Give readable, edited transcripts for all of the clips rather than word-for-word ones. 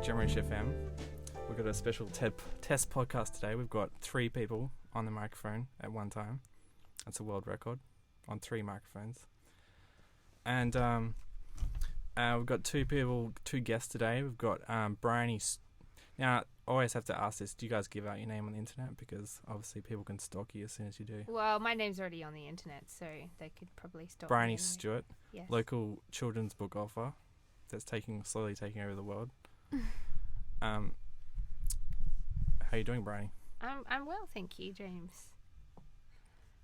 Gemrich FM. We've got a special test podcast today. We've got 3 people on the microphone at one time. That's a world record on 3 microphones. And we've got 2 guests today. We've got Briony. Now, I always have to ask this. Do you guys give out your name on the internet? Because obviously people can stalk you as soon as you do. Well, my name's already on the internet, so they could probably stalk me. Briony anyway. Stewart, Yes. local children's book author that's slowly taking over the world. How are you doing, Briony? I'm well, thank you, James.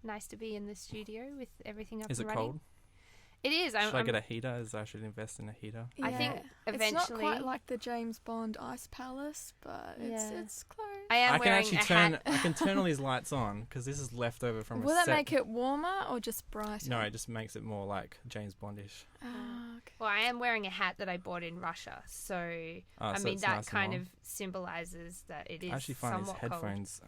Nice to be in the studio with everything up and Is it running. cold? It is. Should I get a heater? I should invest in a heater. Yeah. I think eventually... It's not quite like the James Bond Ice Palace, but it's close. I can actually hat. I can turn all these lights on because this is leftover from Will a that set. make it warmer or just brighter? No, it just makes it more like James Bondish. Okay. Well, I am wearing a hat that I bought in Russia, so I So mean it's that nice and kind warm. of symbolises that it is I actually find these somewhat cold. headphones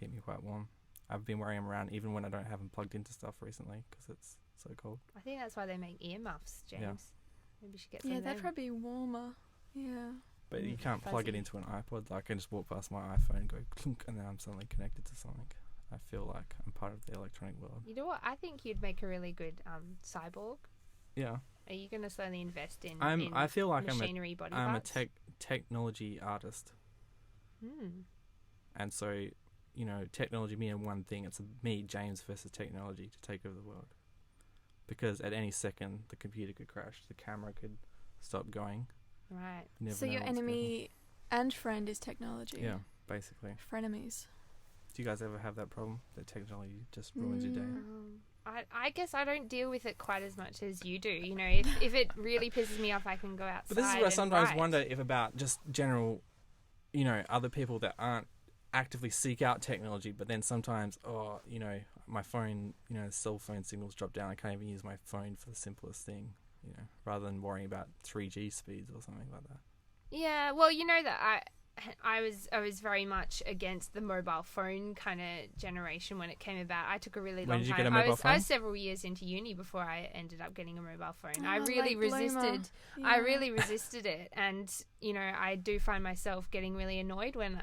keep me quite warm. I've been wearing them around even when I don't have them plugged into stuff recently because it's so cold. I think that's why they make earmuffs, James. Yeah. Maybe we should get some Yeah, of they'd them. probably be warmer. Yeah. But you can't plug it Fuzzy. into an iPod. Like, I can just walk past my iPhone and go clunk, and then I'm suddenly connected to something. I feel like I'm part of the electronic world. You know what? I think you'd make a really good cyborg. Yeah, Are you going to slowly invest in I feel like machinery body I'm a parts? technology artist, and so technology being one thing, it's me, James, versus technology to take over the world. Because at any second, the computer could crash, the camera could stop going. Right. You never So know your what's gonna enemy and friend is technology. happen. Yeah, basically. Frenemies. Do you guys ever have that problem that technology just ruins your day? I guess I don't deal with it quite as much as you do. You know, if it really pisses me off, I can go outside. But this is where I sometimes write. wonder if about just general, other people that aren't actively seek out technology, but then sometimes, my phone, cell phone signals drop down. I can't even use my phone for the simplest thing, rather than worrying about 3G speeds or something like that. Yeah, well, you know that I was very much against the mobile phone kind of generation when it came about. I took a really long When did you time. get a mobile I phone? was several years into uni before I ended up getting a mobile phone. I Oh, really late bloomer. resisted. Yeah. I really resisted it, and I do find myself getting really annoyed when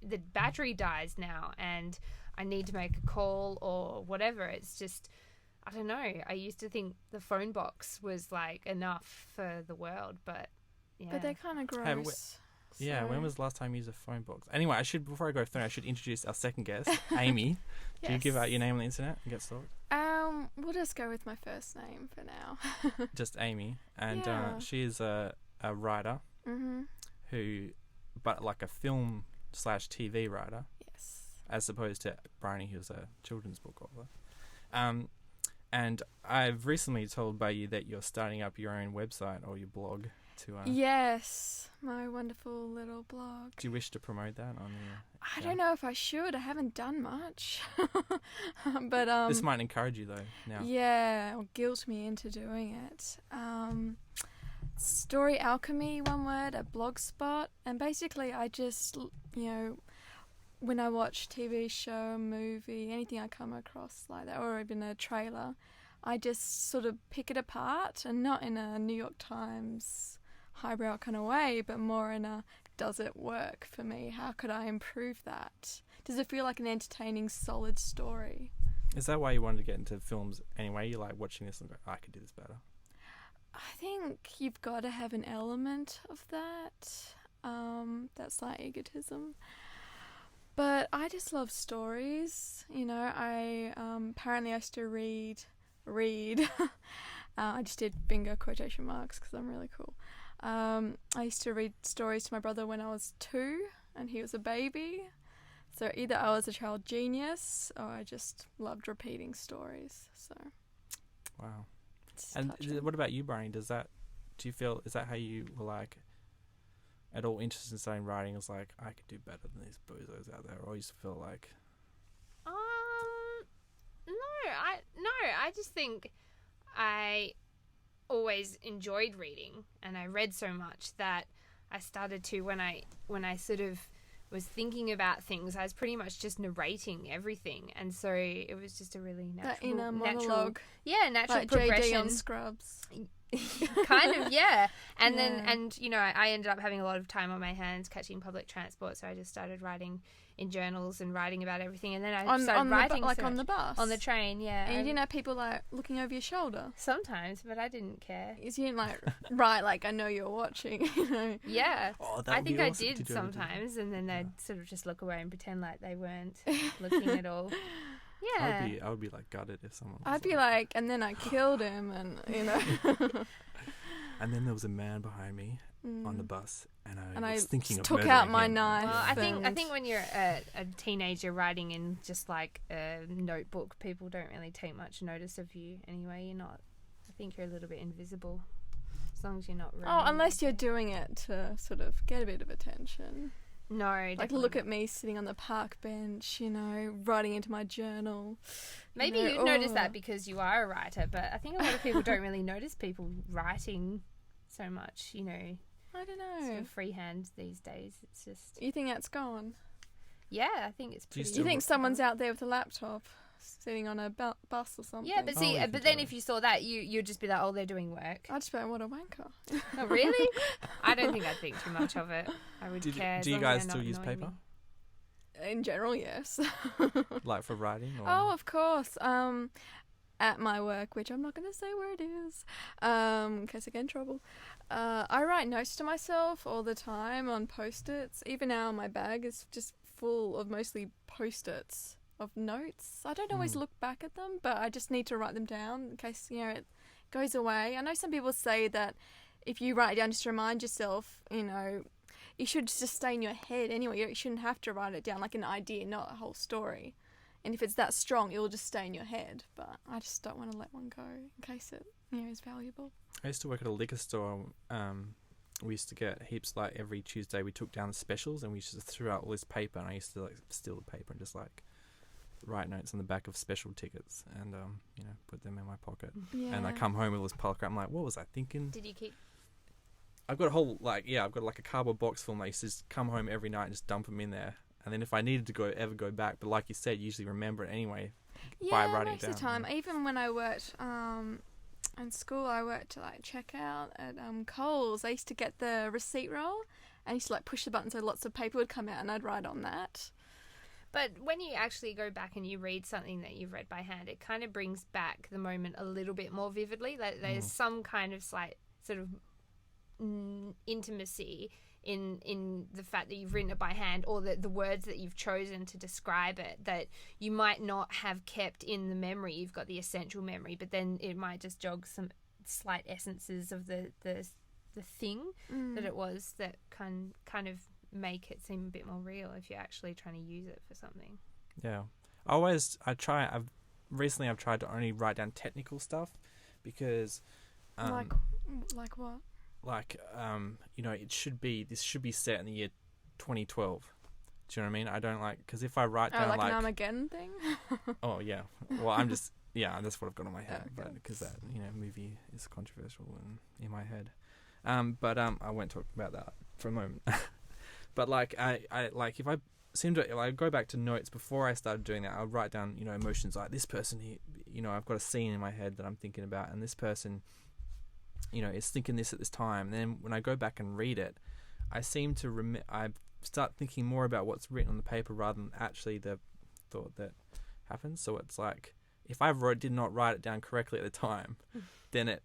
the battery dies now, and I need to make a call or whatever. It's just, I don't know. I used to think the phone box was like enough for the world, but yeah. But they're kind of gross. Yeah, so- when was the last time you used a phone box? Anyway, before I go through, I should introduce our second guest, Amy. Do you give out your name on the internet and get stalked? We'll just go with my first name for now. Just Amy, and Yeah. she is a writer who, but like a film/TV writer, Yes. as opposed to Briony, who's a children's book author. And I've recently told by you that you're starting up your own website or your blog to. Yes, my wonderful little blog. Do you wish to promote that on the? I don't know if I should. I haven't done much. But This might encourage you though. Now. yeah, or guilt me into doing it. Story Alchemy, one word, a blogspot, and basically I just, when I watch TV show, movie, anything I come across like that, or even a trailer, I just sort of pick it apart, and not in a New York Times highbrow kind of way, but more in a, does it work for me? How could I improve that? Does it feel like an entertaining, solid story? Is that why you wanted to get into films anyway? You like watching this and go, I could do this better. I think you've got to have an element of that. That's like egotism. But I just love stories. I apparently I used to read. I just did finger quotation marks because I'm really cool. I used to read stories to my brother when I was 2 and he was a baby. So either I was a child genius or I just loved repeating stories. So Wow. it's And touching. what about you, Brian? Is that how you were like at all interested in starting writing? Is like, I could do better than these bozos out there, or you just feel like, No, I just think I always enjoyed reading, and I read so much that I started to, when I sort of was thinking about things, I was pretty much just narrating everything, and so it was just a really natural, that inner monologue, natural like progression. JD on Scrubs. Kind of, yeah. And Yeah. then, and you know, I ended up having a lot of time on my hands catching public transport, so I just started writing in journals and writing about everything. And then I started writing on the bus, on the train, yeah. And you didn't have people like looking over your shoulder. Sometimes, but I didn't care. You didn't like write like I know you're watching. You know. Yeah, Oh, that I would be think I awesome. did Did you ever do that? sometimes, and then they'd sort of just look away and pretend like they weren't looking at all. Yeah. I would be like gutted if someone. Was I'd be like, and then I killed him, and you know. And then there was a man behind me on the bus, and I was thinking of took murdering out my him. knife. Well, I think and- when you're a teenager writing in just like a notebook, people don't really take much notice of you anyway. You're not. I think you're a little bit invisible, as long as you're not. Oh, unless you're doing it to sort of get a bit of attention. No, Like, definitely look not. at me sitting on the park bench, you know, writing into my journal. Maybe you know, you'd notice oh. that because you are a writer, but I think a lot of people don't really notice people writing so much. You know, I don't sort know. of freehand these days. It's just You think that's gone? yeah, I think it's Do you pretty. still You think someone's out there with a laptop, sitting on a bus or something? Yeah, but see, you but can then do if you saw that, you'd just be like, oh, they're doing work. I'd just be like, what a wanker. Oh, really? I don't think I'd think too much of it. I would care. Do you as long guys as they're still not use annoying paper? me. In general, yes. Like for writing? Or? Oh, of course. At my work, which I'm not going to say where it is, in case I get in trouble. I write notes to myself all the time on Post-its. Even now, my bag is just full of mostly Post-its of notes. I don't always look back at them, but I just need to write them down in case, you know, it goes away. I know some people say that if you write it down just to remind yourself, you know, it should just stay in your head anyway. You shouldn't have to write it down like an idea, not a whole story. And if it's that strong, it will just stay in your head. But I just don't want to let one go in case it, you know, is valuable. I used to work at a liquor store. We used to get heaps, like every Tuesday we took down the specials and we just threw out all this paper, and I used to like steal the paper and just like write notes on the back of special tickets and you know, put them in my pocket. Yeah. And I come home with all this pile of crap. I'm like, what was I thinking? Did you keep? I've got a whole I've got like a cardboard box full. And I used to just come home every night and just dump them in there. And then if I needed to ever go back, but like you said, usually remember it anyway by writing most it down. of the time. Even when I worked in school, I worked to like check out at Coles. I used to get the receipt roll and I used to like push the button so lots of paper would come out and I'd write on that. But when you actually go back and you read something that you've read by hand, it kind of brings back the moment a little bit more vividly. Like there's some kind of slight sort of intimacy in the fact that you've written it by hand, or the words that you've chosen to describe it that you might not have kept in the memory. You've got the essential memory, but then it might just jog some slight essences of the thing that it was that kind of make it seem a bit more real if you're actually trying to use it for something. Yeah. Recently I've tried to only write down technical stuff because Like what? you know, this should be set in the year 2012. Do you know what I mean? I don't like, because if I write down like an Armageddon thing? oh yeah, well I'm just that's what I've got in my head, Okay. but because that, you know, movie is controversial and in my head. But I won't talk about that for a moment. But like I like if I seem to like go back to notes before I started doing that, I'll write down, you know, emotions like this person, you know, I've got a scene in my head that I'm thinking about, and this person, you know, is thinking this at this time. And then when I go back and read it, I seem to I start thinking more about what's written on the paper rather than actually the thought that happens. So it's like if I did not write it down correctly at the time, then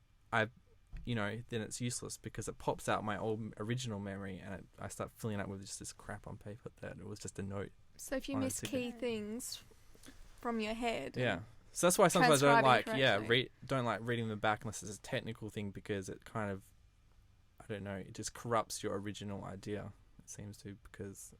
then it's useless because it pops out my old original memory, and I start filling it up with just this crap on paper that it was just a note. So if you on a miss ticket. key things from your head. Yeah. So that's why sometimes I don't Transcribing correctly. don't like reading them back unless it's a technical thing, because it kind of, I don't know, it just corrupts your original idea, it seems to, because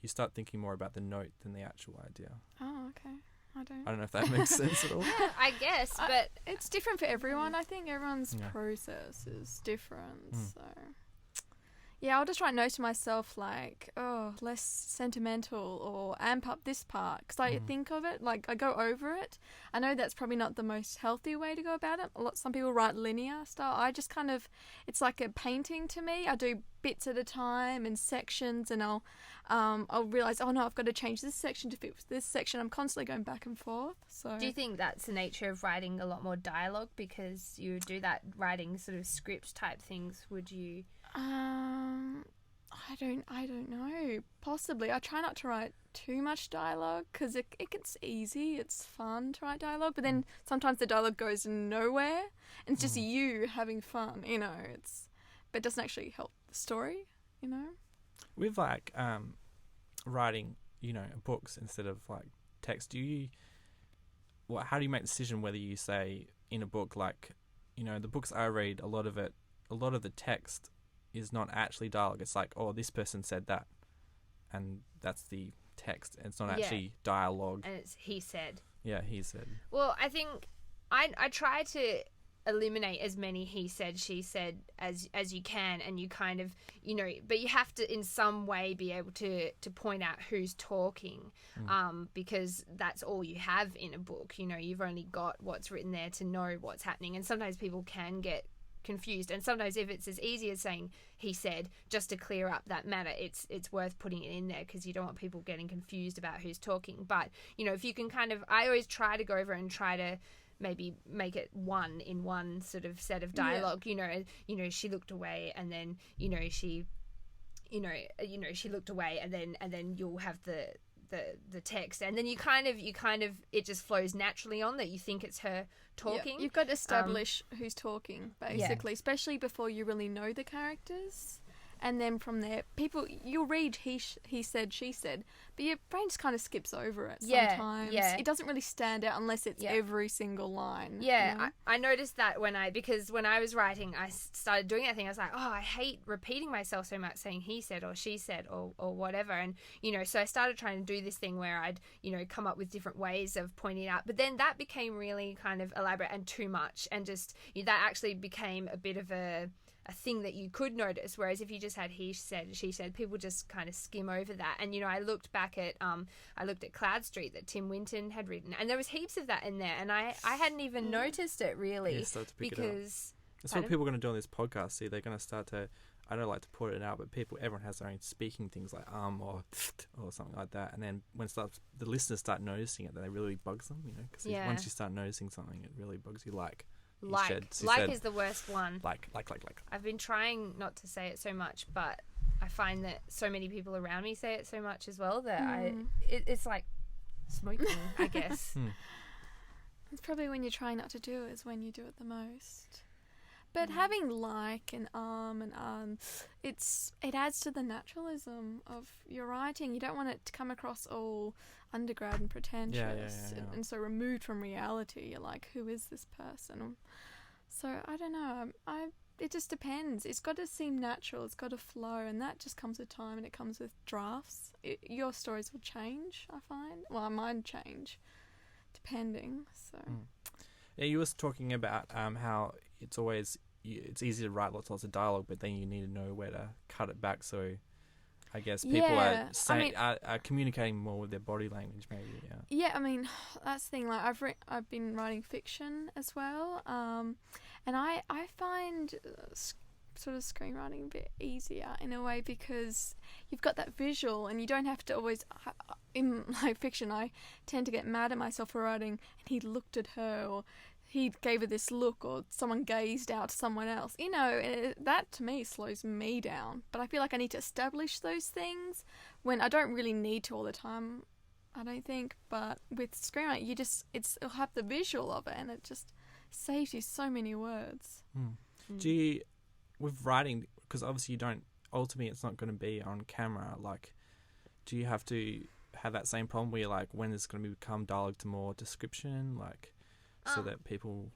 you start thinking more about the note than the actual idea. Oh, okay. I don't I don't know if that makes sense at all. I guess, but It's different for everyone. I think everyone's Yeah. process is different. So, Yeah, I'll just write notes to myself like, oh, less sentimental, or amp up this part. Because I think of it, like I go over it. I know that's probably not the most healthy way to go about it. Some people write linear style. I just kind of, it's like a painting to me. I do bits at a time and sections, and I'll realize, oh no, I've got to change this section to fit this section. I'm constantly going back and forth. So do you think that's the nature of writing a lot more dialogue because you do that writing sort of script type things? Would you? I don't know. Possibly. I try not to write too much dialogue because it gets easy. It's fun to write dialogue, but then sometimes the dialogue goes nowhere, and it's just you having fun. But it doesn't actually help the story. With like writing, books instead of like text, how do you make the decision whether you say in a book, like, the books I read, a lot of the text is not actually dialogue. It's like, oh, this person said that, and that's the text. It's not actually dialogue. And it's he said. Yeah, he said. Well, I think I try to eliminate as many he said, she said as you can, and you kind of, but you have to in some way be able to point out who's talking, because that's all you have in a book. You've only got what's written there to know what's happening, and sometimes people can get confused, and sometimes if it's as easy as saying he said, just to clear up that matter, it's worth putting it in there because you don't want people getting confused about who's talking. But if you can I always try to go over and try to maybe make it one in one sort of set of dialogue. She looked away, and then she looked away, and then you'll have the text, and then you kind of it just flows naturally on that you think it's her talking. You've got to establish who's talking, basically, especially before you really know the characters. And then from there, you'll read he said, she said, but your brain just kind of skips over it sometimes. Yeah. It doesn't really stand out unless it's every single line. Yeah, I noticed that because when I was writing, I started doing that thing. I was like, oh, I hate repeating myself so much, saying he said or she said or whatever. And, so I started trying to do this thing where I'd, come up with different ways of pointing it out. But then that became really kind of elaborate and too much. And just that actually became a bit of a thing that you could notice, whereas if you just had he said, she said, people just kind of skim over that. And I looked back at Cloud Street that Tim Winton had written, and there was heaps of that in there, and I hadn't even noticed it really, because that's what people are going to do on this podcast. See, they're going to start to, I don't like to put it out, but everyone has their own speaking things like or something like that, and then when the listeners start noticing it, then it really bugs them, because once you start noticing something, it really bugs you. Is the worst one. Like. I've been trying not to say it so much, but I find that so many people around me say it so much as well that it's like smoking, I guess. It's probably when you're trying not to do it is when you do it the most. But having and it adds to the naturalism of your writing. You don't want it to come across all undergrad and pretentious and so removed from reality. You're like, who is this person? So I don't know. It just depends. It's got to seem natural. It's got to flow, and that just comes with time, and it comes with drafts. Your stories will change, I find. Well, mine change depending. So yeah, you were talking about how it's easy to write lots of dialogue, but then you need to know where to cut it back. So I guess people are communicating more with their body language, maybe. Yeah, I mean, that's the thing. Like I've been writing fiction as well, and I find sort of screenwriting a bit easier in a way because you've got that visual, and you don't have to always. In my fiction, I tend to get mad at myself for writing, and he looked at her, or he gave her this look, or someone gazed out to someone else. That to me slows me down. But I feel like I need to establish those things when I don't really need to all the time, I don't think. But with screenwriting, it'll have the visual of it, and it just saves you so many words. Do you, with writing, because obviously ultimately it's not going to be on camera, like, do you have to have that same problem where you're like, when is it going to become dialogue to more description, like, so that people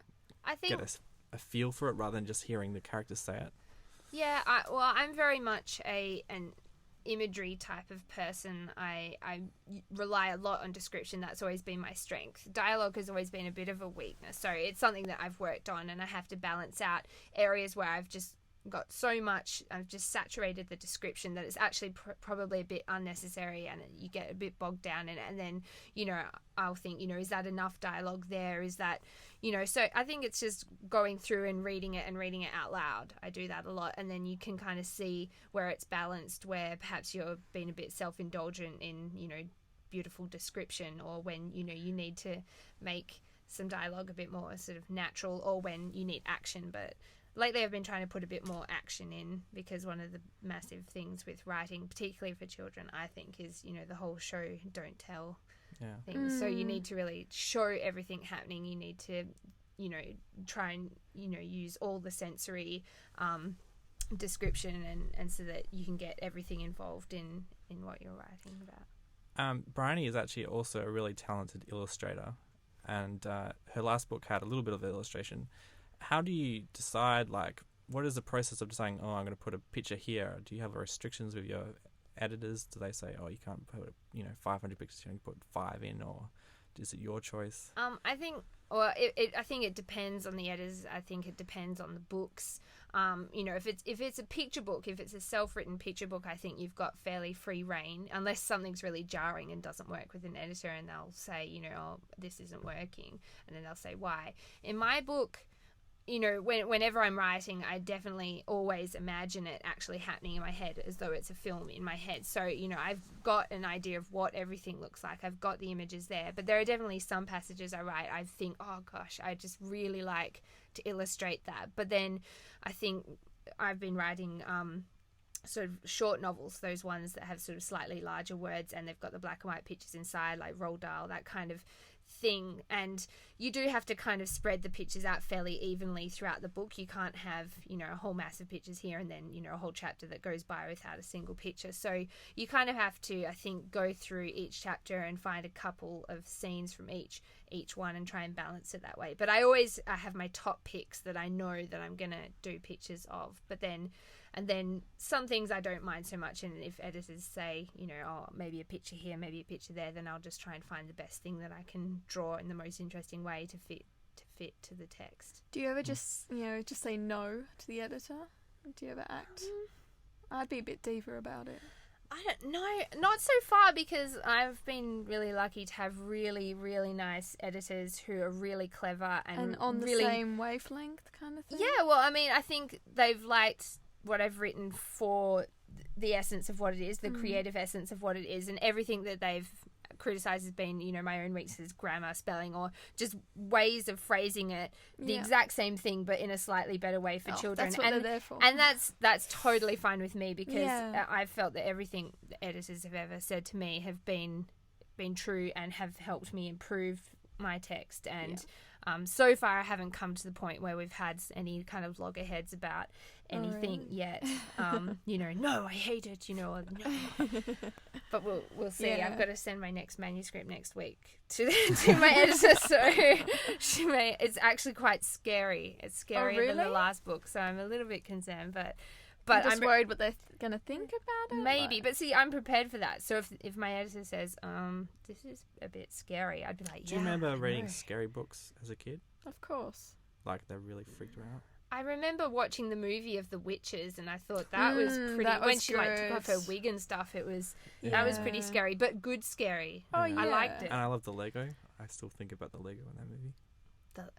get a feel for it rather than just hearing the characters say it? Yeah, I'm very much an imagery type of person. I rely a lot on description. That's always been my strength. Dialogue has always been a bit of a weakness. So it's something that I've worked on, and I have to balance out areas where I've just got so much, I've just saturated the description that it's actually probably a bit unnecessary, and you get a bit bogged down in it. And then, you know, I'll think, you know, is that enough dialogue there? Is that, you know, so I think it's just going through and reading it out loud. I do that a lot. And then you can kind of see where it's balanced, where perhaps you're being a bit self-indulgent in, you know, beautiful description, or when, you know, you need to make some dialogue a bit more sort of natural, or when you need action. But lately I've been trying to put a bit more action in, because one of the massive things with writing, particularly for children, I think, is, you know, the whole show don't tell things. So you need to really show everything happening. You need to, you know, try and, you know, use all the sensory description, and so that you can get everything involved in what you're writing about. Briony is actually also a really talented illustrator, and her last book had a little bit of illustration. How do you decide, like, what is the process of deciding, oh, I'm going to put a picture here? Do you have restrictions with your editors? Do they say, oh, you can't put, you know, 500 pictures, you can put 5 in, or is it your choice? I think, I think it depends on the editors. I think it depends on the books. You know, if it's a picture book, if it's a self-written picture book, I think you've got fairly free reign, unless something's really jarring and doesn't work with an editor, and they'll say, you know, oh, this isn't working, and then they'll say why. In my book, you know, whenever I'm writing, I definitely always imagine it actually happening in my head, as though it's a film in my head. So, you know, I've got an idea of what everything looks like. I've got the images there. But there are definitely some passages I write, I think, oh gosh, I just really like to illustrate that. But then I think I've been writing sort of short novels, those ones that have sort of slightly larger words, and they've got the black and white pictures inside, like Roald Dahl, that kind of thing. And you do have to kind of spread the pictures out fairly evenly throughout the book. You can't have, you know, a whole mass of pictures here and then, you know, a whole chapter that goes by without a single picture. So you kind of have to, I think, go through each chapter and find a couple of scenes from each one and try and balance it that way. But I have my top picks that I know that I'm gonna do pictures of. But then some things I don't mind so much, and if editors say, you know, oh, maybe a picture here, maybe a picture there, then I'll just try and find the best thing that I can draw in the most interesting way to fit to the text. Do you ever just say no to the editor? Do you ever act? I'd be a bit diva about it. I don't know, not so far, because I've been really lucky to have really, really nice editors who are really clever and on the really same wavelength kind of thing. Yeah, well, I mean, I think they've liked what I've written for the essence of what it is, the creative essence of what it is, and everything that they've criticised has been, you know, my own weaknesses, grammar, spelling, or just ways of phrasing it, the exact same thing but in a slightly better way for children. That's what they're there for. And that's totally fine with me, because I've felt that everything the editors have ever said to me have been true and have helped me improve my text. And so far I haven't come to the point where we've had any kind of loggerheads about anything yet. You know, no, I hate it, you know, or, no. But we'll see. I've got to send my next manuscript next week to my editor, so it's actually quite scary. It's scarier than the last book, so I'm a little bit concerned, but I'm worried what they're going to think about it. Maybe, but see, I'm prepared for that. So if my editor says, this is a bit scary, I'd be like, Do you remember reading scary books as a kid? Of course. Like, they really freaked her out? I remember watching the movie of the witches, and I thought that was pretty. When she like took off her wig and stuff, it was that was pretty scary, but good scary. Oh yeah, I liked it. And I love the Lego. I still think about the Lego in that movie.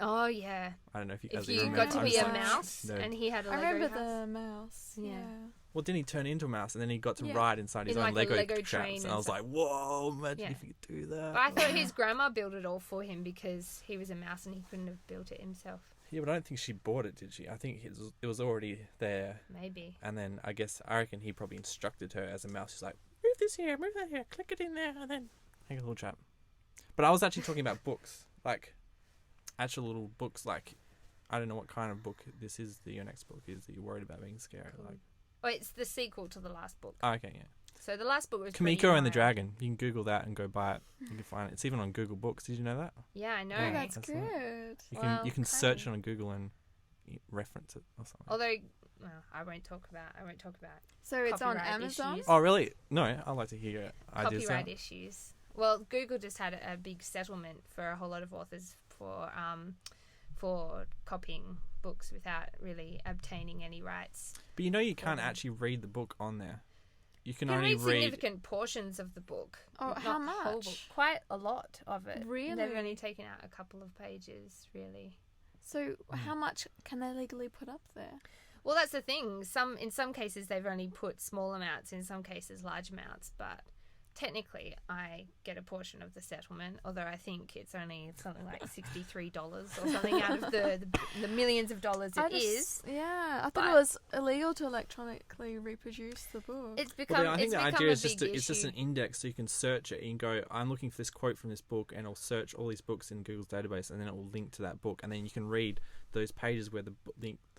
Oh yeah. I don't know if you guys remember. Got to be a mouse, and he had a Lego I remember house. the mouse. Yeah. Well, didn't he turn into a mouse, and then he got to ride inside his own like Lego train, traps, and I was like, whoa, imagine if he could do that. But I thought his grandma built it all for him because he was a mouse and he couldn't have built it himself. Yeah, but I don't think she bought it, did she? I think it was already there. Maybe. And then I reckon he probably instructed her as a mouse. She's like, move this here, move that here, click it in there, and then make a little trap. But I was actually talking about books, like actual little books. Like, I don't know what kind of book this is that your next book is that you're worried about being scary. Cool. Like, oh, it's the sequel to the last book. Oh, okay, yeah. So the last book was Kimiko and the Dragon. You can Google that and go buy it. You can find it. It's even on Google Books. Did you know that? Yeah, I know. Oh, that's good. You can search it on Google and reference it or something. Although, I won't talk about. So it's on Amazon. Issues. Oh, really? No, I'd like to hear your ideas. Copyright issues. Well, Google just had a big settlement for a whole lot of authors for copying books without really obtaining any rights. But you can't actually read the book on there. You can You can only read significant portions of the book. Oh, not how the whole book. much? Quite a lot of it. Really? They've only taken out a couple of pages, really. So how much can they legally put up there? Well, that's the thing. In some cases, they've only put small amounts. In some cases, large amounts. But technically, I get a portion of the settlement, although I think it's only something like $63 or something out of the millions of dollars it is. Yeah, I thought it was illegal to electronically reproduce the book. It's become. I think the idea is it's just an index, so you can search it and go, I'm looking for this quote from this book, and it'll search all these books in Google's database, and then it will link to that book, and then you can read those pages where the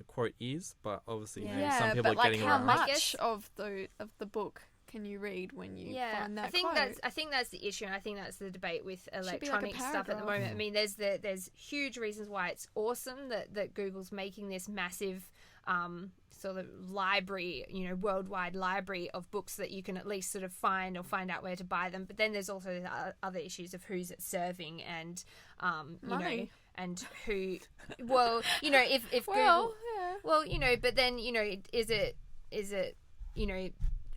quote is. But obviously, some people but are getting how around. much of the book can you read when you find that I think quote? I think that's the issue, and I think that's the debate with Should be like a electronic stuff at the moment. paragraph. I mean, there's huge reasons why it's awesome that Google's making this massive sort of library, worldwide library of books that you can at least sort of find out where to buy them. But then there's also the other issues of who's it serving and Money. and who. Well, if Well, Google, yeah. well, but then is it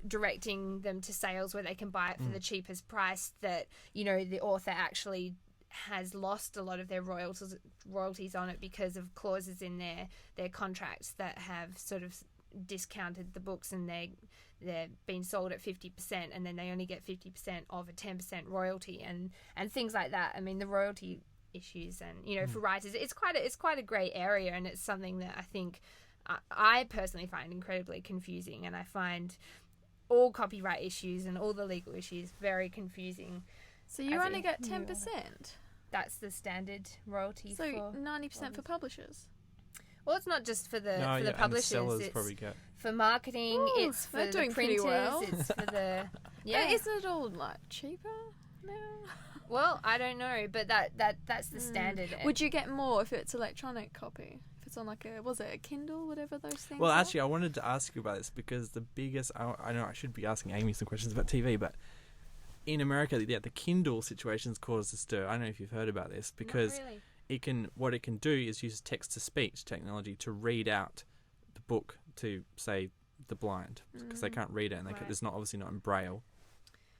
directing them to sales where they can buy it for the cheapest price that the author actually has lost a lot of their royalties on it because of clauses in their contracts that have sort of discounted the books, and they're being sold at 50% and then they only get 50% of a 10% royalty and things like that. I mean, the royalty issues and for writers, it's quite a grey area, and it's something that I think I personally find incredibly confusing, and I find all copyright issues and all the legal issues very confusing. So you As only in- get 10%. That's the standard royalty So for 90% for publishers. Well, it's not just for the And the publishers. sellers It's probably get. for marketing. Ooh, it's for they're the doing pretty printers. well. It's for the But isn't it all like cheaper now? Well, I don't know, but that's the standard. Would you get more if it's electronic copy? If it's on like a Kindle, whatever those things Well, are? actually, I wanted to ask you about this because the biggest. I know I should be asking Amy some questions about TV, but in America, the Kindle situation's caused a stir. I don't know if you've heard about this because Not really. what it can do is use text-to-speech technology to read out the book to, say, the blind, because they can't read it and Right. it's not obviously not in Braille.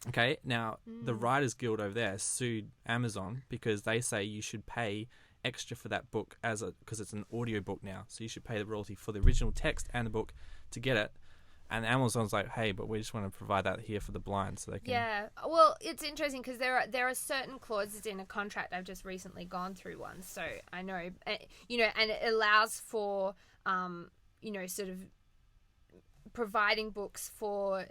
Okay, now the Writers Guild over there sued Amazon because they say you should pay extra for that book because it's an audio book now, so you should pay the royalty for the original text and the book to get it. And Amazon's like, hey, but we just want to provide that here for the blind, so they can. Yeah, well, it's interesting because there are certain clauses in a contract. I've just recently gone through one, so I know, and it allows for, sort of providing books for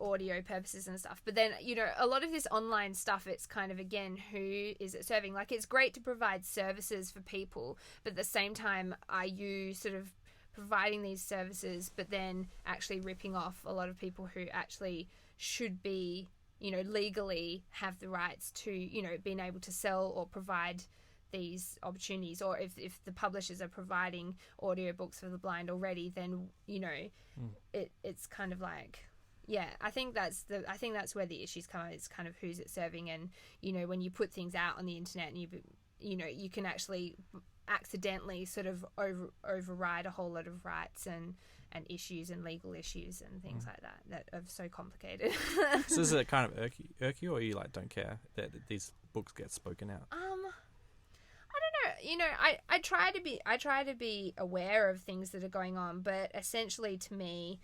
audio purposes and stuff. But then a lot of this online stuff, it's kind of, again, who is it serving? Like, it's great to provide services for people, but at the same time, are you sort of providing these services but then actually ripping off a lot of people who actually should be legally have the rights to being able to sell or provide these opportunities? Or if the publishers are providing audiobooks for the blind already, then it's kind of like, yeah, I think that's where the issues come out. It's kind of who's it serving, and when you put things out on the internet and you can actually accidentally sort of override a whole lot of rights and issues and legal issues and things like that are so complicated. So is it kind of irk you, or you like don't care that these books get spoken out? I don't know. I try to be aware of things that are going on, but essentially to me,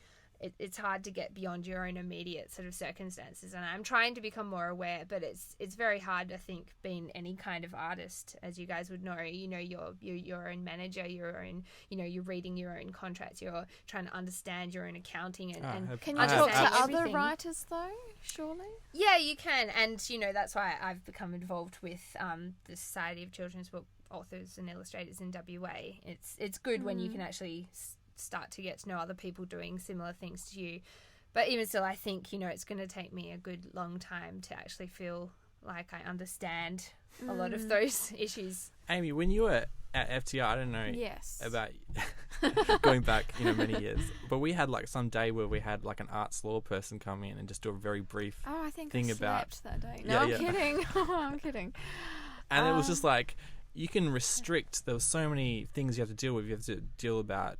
it's hard to get beyond your own immediate sort of circumstances, and I'm trying to become more aware. But it's very hard, I think, being any kind of artist, as you guys would know. You're your own manager, your own. You're reading your own contracts. You're trying to understand your own accounting and Can you I talk have- to other everything. writers though? Surely. Yeah, you can, and that's why I've become involved with the Society of Children's Book Authors and Illustrators in WA. It's good when you can actually start to get to know other people doing similar things to you. But even still, I think it's going to take me a good long time to actually feel like I understand a lot of those issues. Amy, when you were at FTR, I don't know Yes. about going back many years, but we had like some day where we had like an arts law person come in and just do a very brief Oh, I think thing I about slept that day. No, Yeah, I'm yeah. kidding. I'm kidding. and it was just like you can restrict. There were so many things you have to deal with. You have to deal about,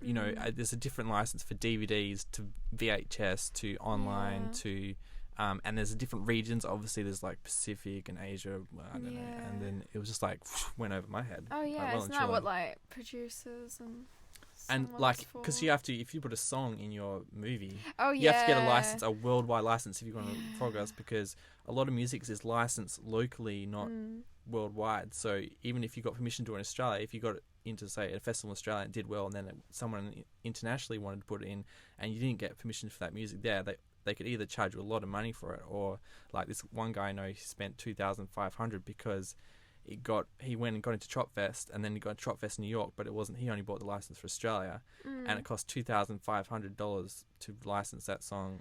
you know, there's a different license for DVDs to VHS to online to, and there's different regions. Obviously, there's like Pacific and Asia. Well, I don't know. And then it was just like went over my head. Oh yeah, well isn't that what like producers and like because you have to, if you put a song in your movie, you you have to get a license, a worldwide license, if you're going to progress, because a lot of music is licensed locally, not worldwide. So even if you got permission to do it in Australia, if you got it into, say, a festival in Australia and did well, and then someone internationally wanted to put it in and you didn't get permission for that music there, they could either charge you a lot of money for it, or like this one guy I know, he spent $2,500 because he went and got into Trop Fest, and then he got into Trop Fest in New York, but it wasn't, he only bought the license for Australia, and it cost $2,500 to license that song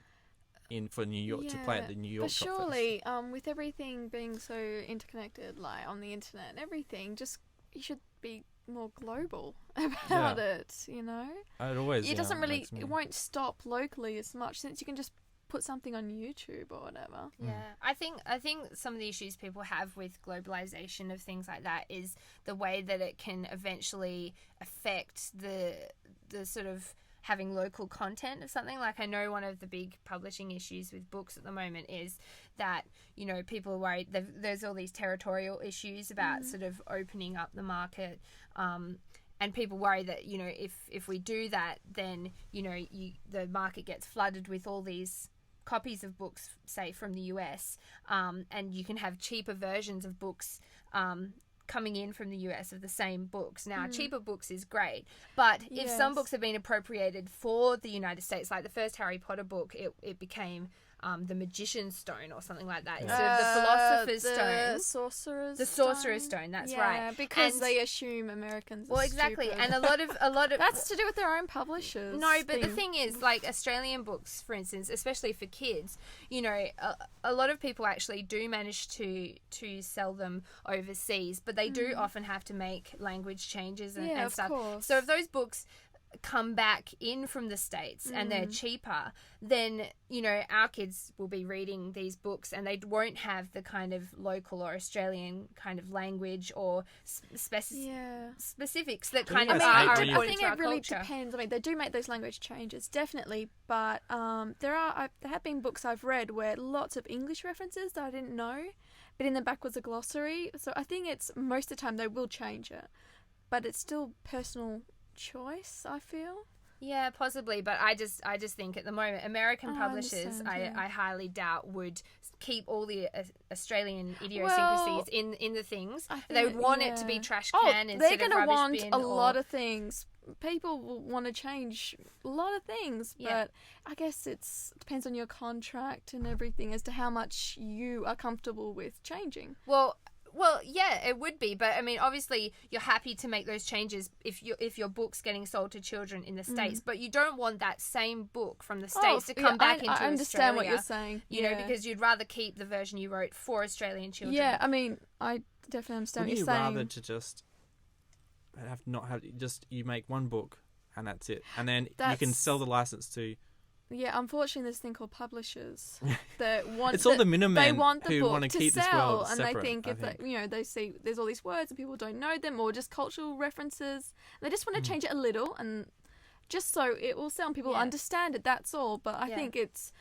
in for New York, to play at the New York Trop Fest. But surely, with everything being so interconnected, like on the internet and everything, just you should be more global about it, you know? It doesn't really, it won't stop locally as much, since you can just put something on YouTube or whatever. Yeah, I think some of the issues people have with globalization of things like that is the way that it can eventually affect the sort of having local content of something. Like, I know one of the big publishing issues with books at the moment is that, you know, people are worried there's all these territorial issues about sort of opening up the market, and people worry that, you know, if we do that, then, you know, the market gets flooded with all these copies of books, say, from the US, and you can have cheaper versions of books coming in from the US of the same books. Now, cheaper books is great, but if some books have been appropriated for the United States, like the first Harry Potter book, it became the Magician's Stone or something like that instead of the Philosopher's Stone. The Sorcerer's Stone, that's right. Because they assume Americans are exactly. stupid. And a lot of that's to do with their own publishers. No, but the thing is, like Australian books, for instance, especially for kids, you know, a lot of people actually do manage to sell them overseas, but they do often have to make language changes and stuff. Course. So if those books come back in from the States and they're cheaper, then, you know, our kids will be reading these books and they won't have the kind of local or Australian kind of language or specifics that kind of are important to our I think it really culture. depends. I mean, they do make those language changes, definitely, but there have been books I've read where lots of English references that I didn't know, but in the back was a glossary. So I think it's most of the time they will change it, but it's still personal choice, I feel. Yeah, possibly, but I just think at the moment American publishers I highly doubt would keep all the Australian idiosyncrasies in the things. They would want it to be trash can instead of rubbish bin. They're going to want a lot of things. People will want to change a lot of things, but I guess it depends on your contract and everything as to how much you are comfortable with changing. Well, yeah, it would be, but I mean, obviously, you're happy to make those changes if your book's getting sold to children in the States, but you don't want that same book from the States to come back into Australia. I understand what you're saying. You know, because you'd rather keep the version you wrote for Australian children. Yeah, I mean, I definitely understand what you're saying. Would you rather to just you make one book and that's it, and then you can sell the license to. Yeah, unfortunately, there's a thing called publishers that want. It's all the middlemen they want the who book want to keep sell, this world and separate. they think they see there's all these words and people don't know them, or just cultural references. They just want to change it a little, and just so it will sell and people understand it. That's all. But I think it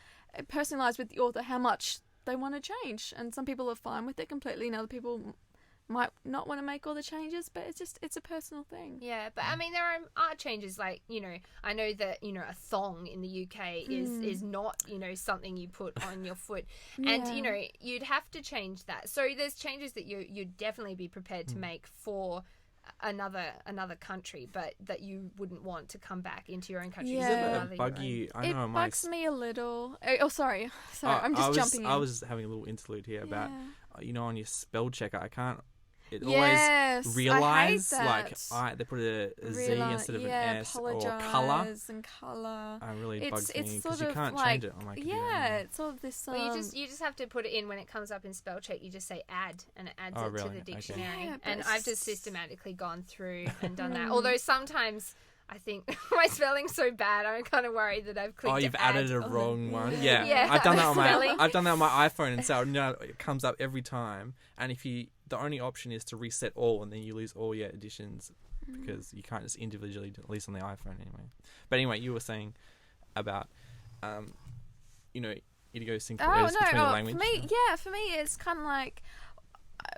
personally lies with the author how much they want to change, and some people are fine with it completely, and other people might not want to make all the changes, but it's a personal thing. Yeah, but I mean, there are changes, like, you know, I know that, you know, a thong in the UK is not, you know, something you put on your foot, and you know, you'd have to change that. So there's changes that you'd definitely be prepared to make for another country, but that you wouldn't want to come back into your own country. Yeah. Does it bug you? I know it bugs me a little. Oh, sorry, I'm just jumping in. I was having a little interlude here about, you know, on your spell checker, I can't. It yes, always realise, like, they put a Z instead of an S, or colour. And colour. It really bugs me because sort you can't like, change it on my computer. Yeah, it's all this. Well, you just have to put it in when it comes up in spell check. You just say add, and it adds to the dictionary. Okay. Yeah, and I've just systematically gone through and done that. Although sometimes I think my spelling's so bad. I'm kind of worried that I've clicked. Oh, you've added a wrong one. Yeah, Yeah, I've done that on spelling. I've done that on my iPhone, and so it comes up every time. And if the only option is to reset all, and then you lose all your editions because you can't just individually, at least on the iPhone anyway. But anyway, you were saying about, idiosyncrasies between the language. For me, it's kind of like,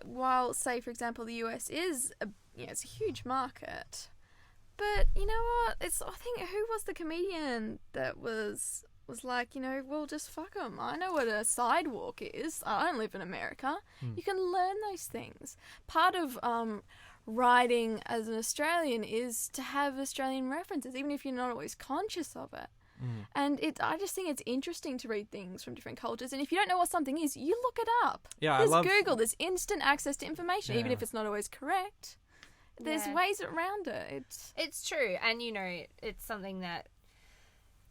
while, say, for example, the US is it's a huge market, but you know what? I think, who was the comedian that was like, we'll just fuck them. I know what a sidewalk is. I don't live in America. You can learn those things. Part of writing as an Australian is to have Australian references, even if you're not always conscious of it. And I just think it's interesting to read things from different cultures. And if you don't know what something is, you look it up. Yeah, There's Google. There's instant access to information, even if it's not always correct. There's ways around it. It's true, and it's something that.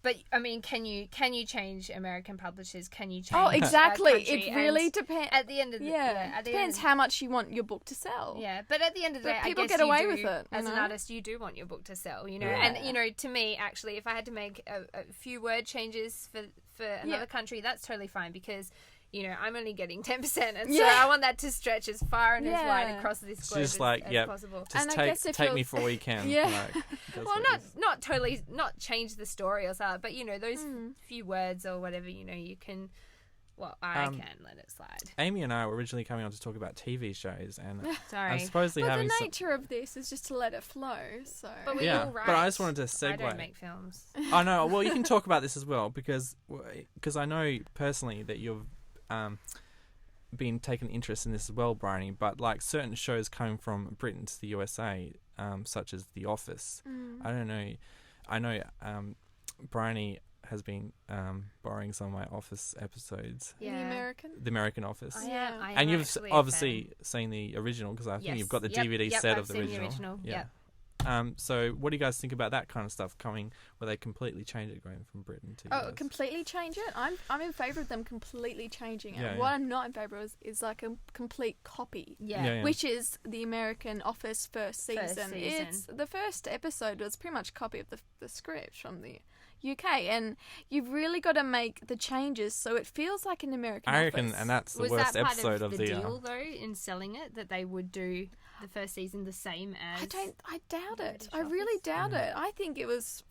But I mean, can you change American publishers? Can you change? Oh, exactly. Country? It really depends. At the end of the it depends how much you want your book to sell. Yeah, but at the end of the day, people I guess get away you with it. As an artist, you do want your book to sell. And to me, actually, if I had to make a few word changes for another country, that's totally fine because. I'm only getting 10%, and so I want that to stretch as far and as wide across this globe as possible. Just take me for all you can. Well, not totally, not change the or something, but those few words or whatever, you can. Well, I can let it slide. Amy and I were originally coming on to talk about TV shows, and sorry, I'm supposedly having. The nature of this is just to let it flow. So, but we all write. But I just wanted to segue. I don't make films. I know. Well, you can talk about this as well because I know personally that you've. Been taken interest in this as well, Briony, but like certain shows coming from Britain to the USA, such as The Office. I don't know. I know Briony has been borrowing some of my Office episodes. Yeah. The American Office. I am and you've obviously seen the original because I think you've got the DVD set of the original. The original. Yeah. So what do you guys think about that kind of stuff coming where they completely change it going from Britain to the US? Completely change it? I'm in favour of them completely changing it. Yeah, what I'm not in favour of is like a complete copy. Which is the American Office first season. It's the first episode was pretty much a copy of the script from the UK, and you've really got to make the changes so it feels like an American Office. I reckon, and that's the worst episode of the deal though in selling it, that they would do the first season the same as. I doubt it. I really doubt it. I think it was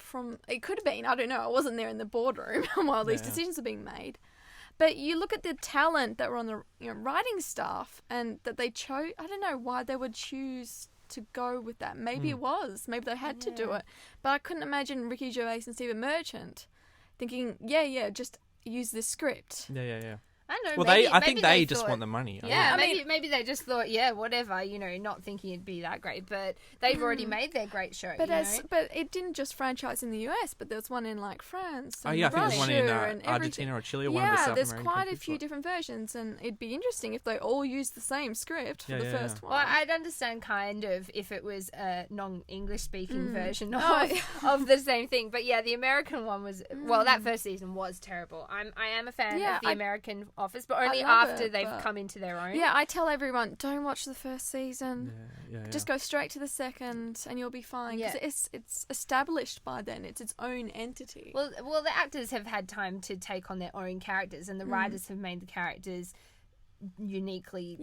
it could have been. I don't know. I wasn't there in the boardroom while these decisions are being made. But you look at the talent that were on the writing staff, and that they chose. I don't know why they would choose to go with that. Maybe it was. Maybe they had to do it. But I couldn't imagine Ricky Gervais and Stephen Merchant thinking, just use this script. Yeah. I know. Well, I think they just want the money. Maybe they just thought, whatever, not thinking it'd be that great. But they've already made their great show. But it didn't just franchise in the US, but there was one in like France. And I think there's one in Argentina or Chile. Or one of the South there's American quite a few different versions, and it'd be interesting if they all used the same script for the first one. Well, I'd understand kind of if it was a non-English speaking version of the same thing. But the American one was that first season was terrible. I am a fan of the American Office, but only after they've come into their own. Yeah, I tell everyone, don't watch the first season. Just go straight to the second, and you'll be fine. Because it's established by then. It's its own entity. Well, the actors have had time to take on their own characters, and the writers have made the characters uniquely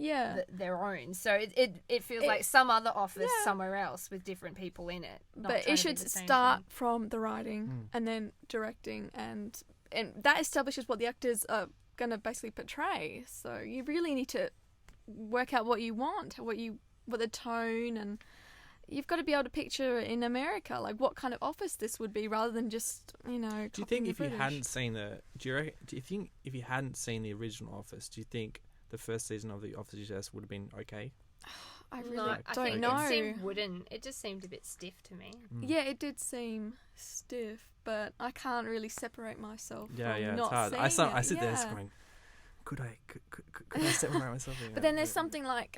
their own. So it feels like some other office somewhere else with different people in it. But it should start from the writing and then directing, and that establishes what the actors are going to basically portray. So you really need to work out what you want, what the tone, and you've got to be able to picture in America like what kind of office this would be, rather than just Do you think if you hadn't seen the original Office, do you think the first season of the Office US would have been okay? I really don't know. It seemed wooden. It just seemed a bit stiff to me. Yeah, it did seem stiff, but I can't really separate myself from not it's hard. seeing I sit there going, could I separate myself? But then there's something like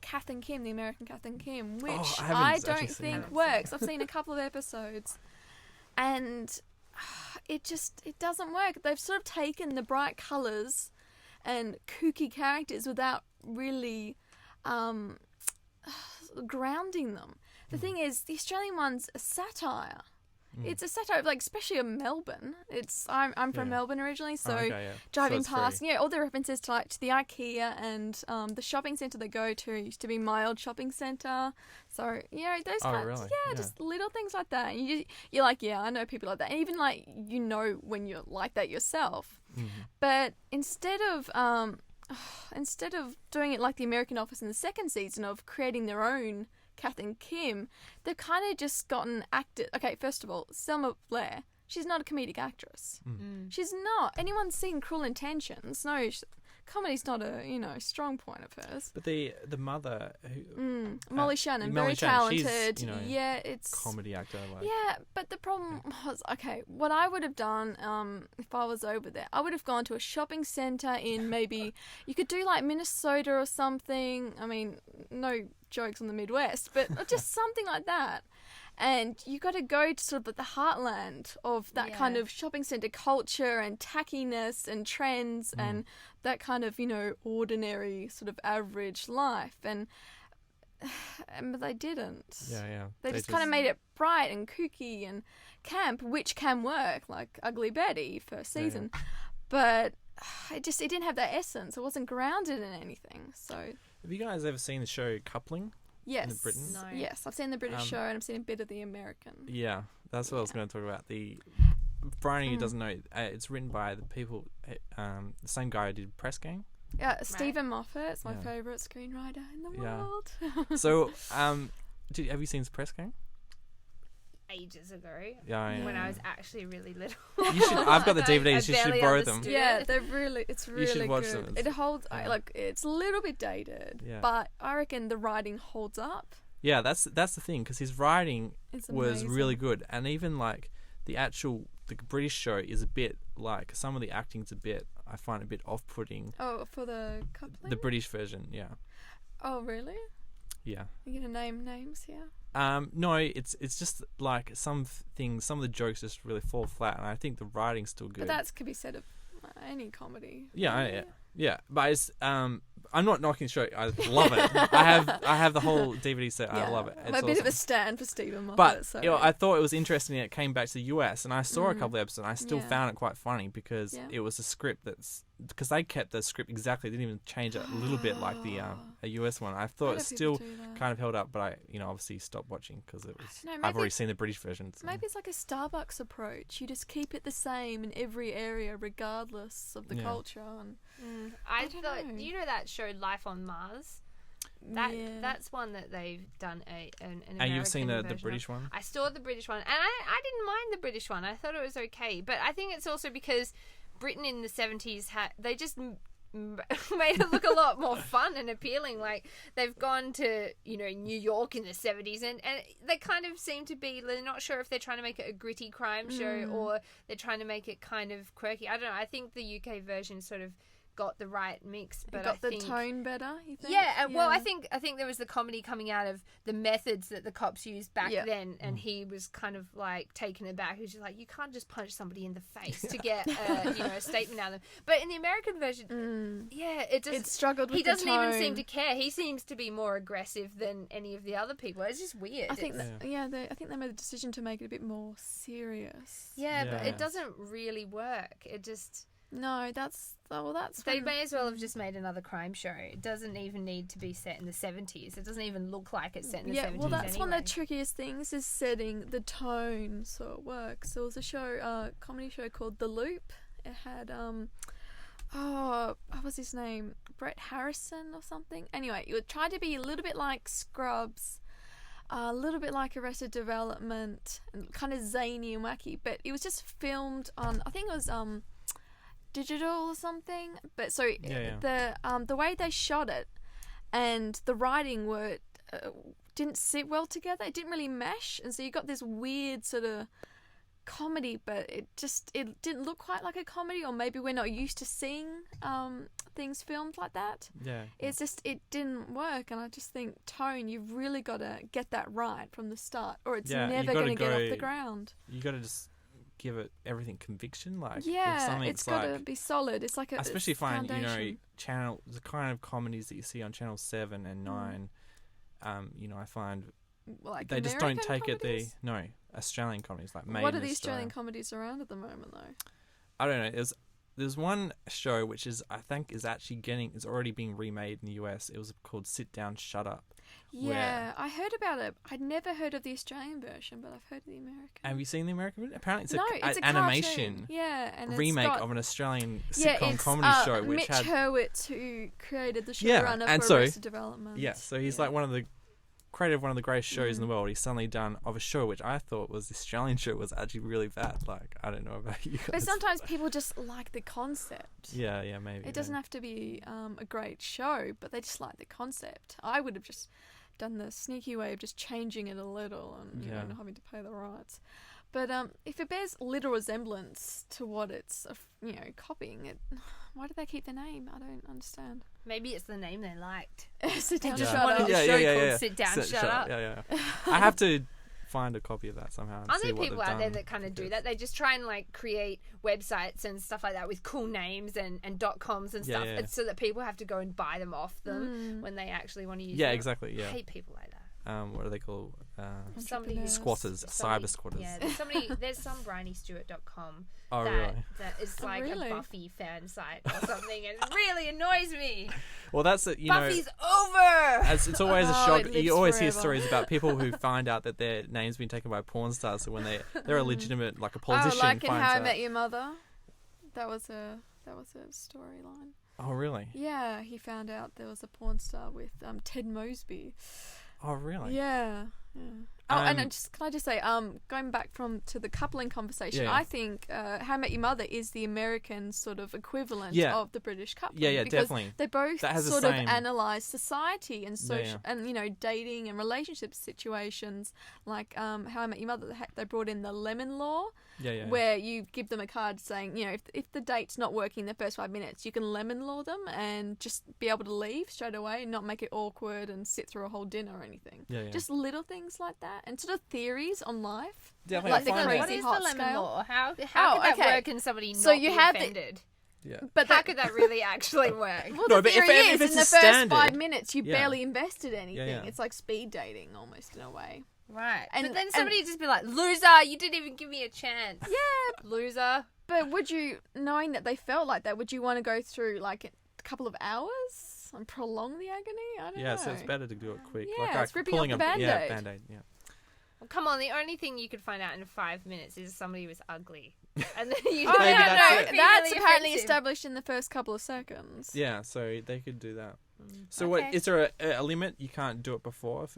Kath and Kim, the American Kath and Kim, which I don't think works. I've seen a couple of episodes, and it doesn't work. They've sort of taken the bright colours and kooky characters without really grounding them. The thing is, the Australian one's a satire. Mm. It's a satire, like, especially of Melbourne. I'm from Melbourne originally, so okay, driving so past, all the references to the IKEA and the shopping centre they go to used to be my old shopping centre. So those really? just little things like that. And you're like, I know people like that. And even when you're like that yourself. Mm-hmm. But instead of doing it like the American Office in the second season of creating their own Kath and Kim, they've kind of just gotten acted. Okay, first of all, Selma Blair, she's not a comedic actress. She's not. Anyone's seen Cruel Intentions? No, comedy's not a strong point of hers. But the mother, who, Molly Shannon, Molly very Shannon, talented. she's, it's comedy actor. but the problem was, what I would have done if I was over there, I would have gone to a shopping centre in maybe, you could do like Minnesota or something. I mean, no jokes on the Midwest, but just something like that. And you got to go to sort of the heartland of that kind of shopping centre culture and tackiness and trends and that kind of, ordinary sort of average life. And but they didn't. They just kind of made it bright and kooky and camp, which can work, like Ugly Betty first season. But it didn't have that essence. It wasn't grounded in anything. So have you guys ever seen the show Coupling? Yes. In Britain? No. Yes, I've seen the British show and I've seen a bit of the American. Yeah, that's what I was going to talk about. Briony, who doesn't know, it's written by the people, the same guy who did Press Gang. Yeah, Stephen Moffat's my favourite screenwriter in the world. So, have you seen Press Gang? Ages ago, when I was actually really little. You should. I've got the DVDs. You should borrow them. Yeah, it's really you should watch good. them. It holds it's a little bit dated, but I reckon the writing holds up. Yeah, that's the thing, because his writing was amazing. really good, and even like the British show is a bit like, some of the acting's I find a bit off-putting. Oh, for the Coupling? The British version, yeah. Oh, really? Yeah. You're gonna name names here? No, it's just like some of the jokes just really fall flat, and I think the writing's still good. But that could be said of any comedy. Yeah. But it's I'm not knocking the show. I love it. I have the whole DVD set. I love it. It's I'm a bit awesome. of a stand for Stephen Moffat. But so. I thought it was interesting that it came back to the US, and I saw a couple of episodes, and I still found it quite funny because it was a script because they kept the script exactly. They didn't even change it a little bit like the a US one. I thought it still kind of held up, but I obviously stopped watching because it was. I've already seen the British version. So. Maybe it's like a Starbucks approach. You just keep it the same in every area, regardless of the culture. And I thought that show Life on Mars. That's one that they've done an American and you've seen the version British of. one? I saw the British one, and I didn't mind the British one. I thought it was okay, but I think it's also because Britain in the 70s they just made it look a lot more fun and appealing. Like, they've gone to New York in the 70s, and they kind of seem to be, they're not sure if they're trying to make it a gritty crime show or they're trying to make it kind of quirky. I don't know. I think the UK version sort of got the right mix, but I think the tone better, you think? Well, I think there was the comedy coming out of the methods that the cops used back then, and he was kind of like taken aback. He was just like, you can't just punch somebody in the face to get a statement out of them. But in the American version, it struggled with the tone. He doesn't even seem to care. He seems to be more aggressive than any of the other people. It's just weird. I think I think they made the decision to make it a bit more serious. But it doesn't really work. It just. No, that's. They may as well have just made another crime show. It doesn't even need to be set in the 70s. It doesn't even look like it's set in the 70s. Yeah, well, that's one of the trickiest things, is setting the tone so it works. There was a comedy show called The Loop. It had what was his name? Brett Harrison or something. Anyway, it would try to be a little bit like Scrubs. A little bit like Arrested Development, and kind of zany and wacky, but it was just filmed on, I think it was digital or something. But so the way they shot it and the writing didn't sit well together. It didn't really mesh, and so you got this weird sort of comedy, but it didn't look quite like a comedy, or maybe we're not used to seeing things filmed like that. It's just, it didn't work, and I just think tone, you've really got to get that right from the start, or it's never going to get off the ground. You got to just give it everything conviction, like it's got to be solid. It's like especially find the kind of comedies that you see on Channel 7 and 9. I find like They just American don't take comedies? it the Australian comedies like made What are in the Australian Australia. comedies around at the moment though? I don't know. There's one show which is I think is actually is already being remade in the US. It was called Sit Down, Shut Up. Yeah, I heard about it. I'd never heard of the Australian version, but I've heard of the American. Have you seen the American version? Apparently, it's it's an a animation cartoon. Yeah, and it's remake got, of an Australian yeah, sitcom it's, comedy show, which Mitch had Hurwitz, who created the Yeah, showrunner and for so- Arrested Development. yeah. So he's like creator of one of the greatest shows in the world. He's suddenly done of a show which I thought was the Australian show was actually really bad. Like I don't know about you guys. But sometimes people just like the concept. Yeah, maybe. It doesn't have to be a great show, but they just like the concept. I would have just done the sneaky way of just changing it a little and you know, not having to pay the rights. But if it bears little resemblance to what it's copying, it why do they keep the name? I don't understand. Maybe it's the name they liked. Sit down, They just shut wanted up. a show called Sit Down, Shut Up. Yeah. I have to find a copy of that somehow. And Aren't see there what people they've out there done. that kind of do that? They just try and like create websites and stuff like that with cool names and .coms and stuff, Yeah. so that people have to go and buy them off them when they actually want to use Yeah, them. exactly. I Yeah. hate people like that. What are they called? Somebody who's Squatters, cyber squatters. Yeah, there's some BrionyStewart.com Oh, that really? that is like really? a Buffy fan site or something, and it really annoys me. Well, that's it. Buffy's over. It's always a Oh, shock. it lives You always hear forever. stories about people who find out that their name's been taken by porn stars. So when they're a legitimate, like a politician, like in finds How I out. Met Your Mother. That was a storyline. Oh, really? Yeah, he found out there was a porn star with Ted Mosby. Oh, really? Yeah. Oh, and Um, can I just say, going back to the coupling conversation, Yeah. I think How I Met Your Mother is the American sort of equivalent Yeah. of the British coupling. Yeah, because definitely. They both That has the sort of same- analyse society and social Yeah. and dating and relationship situations. Like How I Met Your Mother, they brought in the lemon law, Yeah. where you give them a card saying, if the date's not working in the first 5 minutes, you can lemon law them and just be able to leave straight away and not make it awkward and sit through a whole dinner or anything. Yeah. Just little things like that, and sort of theories on life. Definitely. like I the find crazy that- What is hot the lemon scale. law? How Oh, could that okay. work and somebody not So you be have the- offended? Yeah. But How could that really actually work? well, No, the but if theory it's is in a the first standard- 5 minutes you Yeah. barely invested anything. Yeah. It's like speed dating almost in a way. Right. And- but then and- somebody would just be like, loser, you didn't even give me a chance. Yeah, Loser. but would you, knowing that they felt like that, would you want to go through like a couple of hours and prolong the agony? I don't know. Yeah, so it's better to do it quick. Yeah, like it's ripping pulling off the a Band-Aid. Band-Aid. Yeah. Well, come on, the only thing you could find out in 5 minutes is somebody was ugly. And then you Oh, Maybe no, that's no, it. that's really apparently offensive. established in the first couple of seconds. Yeah, so they could do that. So Okay. what is there a limit? You can't do it before?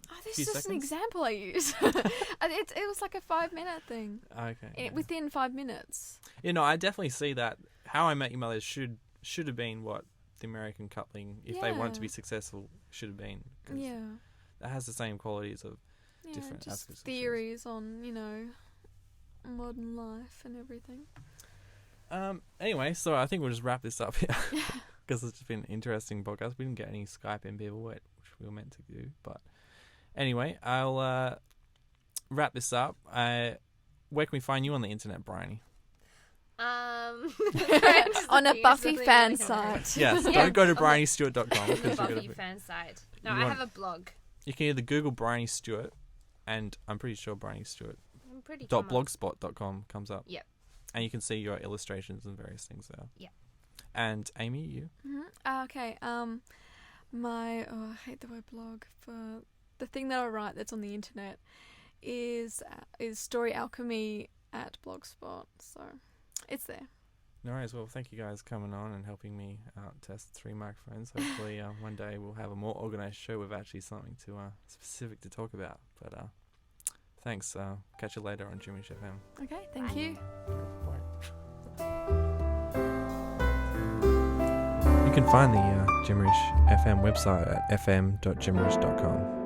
Oh, this Few is just an seconds? example I use. It was like a 5 minute thing. Okay. Yeah. Within 5 minutes. I definitely see that. How I Met Your Mother should have been what the American coupling, if they want to be Yeah. successful, should have been. 'Cause Yeah. it has the same qualities of Yeah, different just aspects of theories on, modern life and everything. Anyway, so I think we'll just wrap this up here because it's just been an interesting podcast. We didn't get any Skype in people, which we were meant to do, but anyway, I'll wrap this up. Where can we find you on the internet, Briony? On a Buffy fan site. Yes, Yeah, don't go to on the- BrionyStewart.com the because you're Buffy gonna. fan site. No, You I want- have a blog. You can either Google Briony Stewart, and I'm pretty sure BrionyStewart. I'm pretty common. .blogspot.com comes up. Yep. And you can see your illustrations and various things there. Yep. And Amy, you? Okay. I hate the word blog. For the thing that I write that's on the internet is Story Alchemy at Blogspot. So it's there. No worries. Well, thank you guys coming on and helping me out test 3 microphones. Hopefully one day we'll have a more organised show with actually something specific to talk about. But thanks. Catch you later on Jimmy's FM. Okay. Thank you. Bye. You can find the Jimmerish FM website at fm.jimmerish.com.